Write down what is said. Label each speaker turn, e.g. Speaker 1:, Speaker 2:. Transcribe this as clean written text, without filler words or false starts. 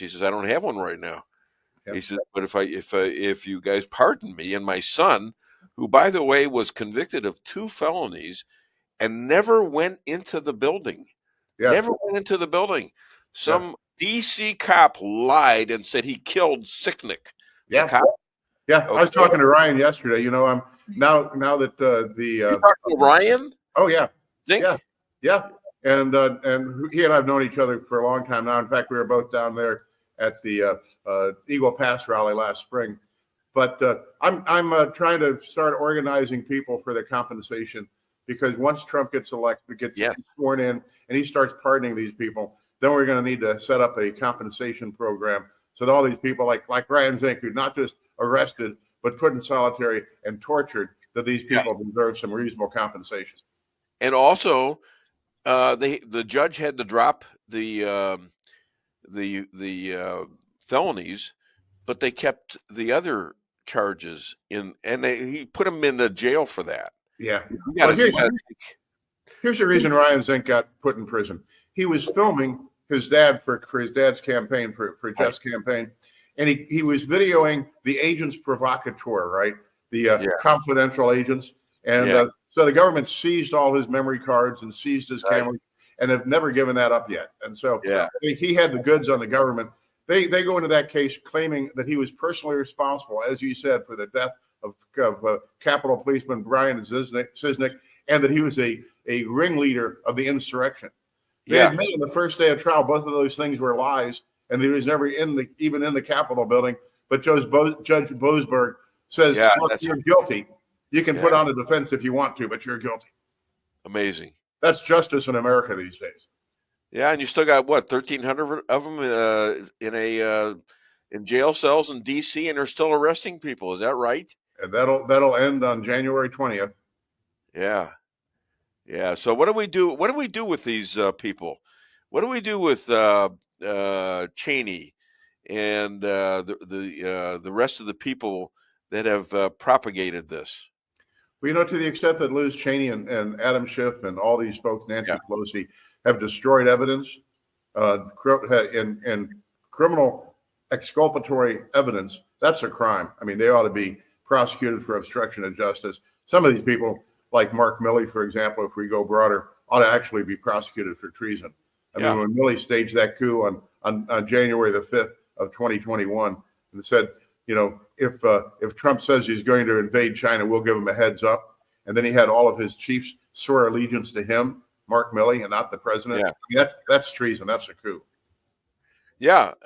Speaker 1: He says, I don't have one right now.
Speaker 2: Yep.
Speaker 1: He says, but if you guys pardon me and my son, who, by the way, was convicted of 2 felonies and never went into the building, Some DC cop lied and said he killed Sicknick.
Speaker 2: Yeah.
Speaker 1: The cop.
Speaker 2: Yeah.
Speaker 1: Okay.
Speaker 2: I was talking to Ryan yesterday. I'm now that
Speaker 1: You talking to Ryan?
Speaker 2: Oh, yeah.
Speaker 1: Zink?
Speaker 2: Yeah. And he and I have known each other for a long time now. In fact, we were both down there at the Eagle Pass rally last spring. But I'm trying to start organizing people for their compensation, because once Trump gets elected, gets sworn in, and he starts pardoning these people, then we're going to need to set up a compensation program so that all these people like Ryan Zink, who's not just arrested but put in solitary and tortured, that these people deserve some reasonable compensation.
Speaker 1: And also, the judge had to drop the felonies, but they kept the other charges in, and he put him in the jail for that.
Speaker 2: Yeah. Here's the reason Ryan Zink got put in prison. He was filming his dad for his dad's campaign, for Jeff's campaign, and he was videoing the agents provocateur, right? The confidential agents, and so the government seized all his memory cards and seized his cameras, and have never given that up yet. And so he had the goods on the government. They go into that case claiming that he was personally responsible, as you said, for the death of Capitol Policeman Brian Ziznik, and that he was a ringleader of the insurrection. They admit on the first day of trial both of those things were lies, and he was never even in the Capitol building. But Judge Boasberg says, look, you're guilty. You can put on a defense if you want to, but you're guilty.
Speaker 1: Amazing.
Speaker 2: That's justice in America these days.
Speaker 1: Yeah, and you still got 1,300 of them in jail cells in D.C., and they're still arresting people. Is that right?
Speaker 2: And that'll end on January 20th.
Speaker 1: Yeah. So what do we do? What do we do with these people? What do we do with Cheney and the rest of the people that have propagated this?
Speaker 2: Well, to the extent that Liz Cheney and Adam Schiff and all these folks, Nancy Pelosi, have destroyed evidence, and criminal exculpatory evidence, that's a crime. I mean, they ought to be prosecuted for obstruction of justice. Some of these people, like Mark Milley, for example, if we go broader, ought to actually be prosecuted for treason. I mean, when Milley staged that coup on January the 5th of 2021 and said, if Trump says he's going to invade China, we'll give him a heads up. And then he had all of his chiefs swear allegiance to him, Mark Milley, and not the president. I mean, that's treason. That's a coup.
Speaker 1: Yeah.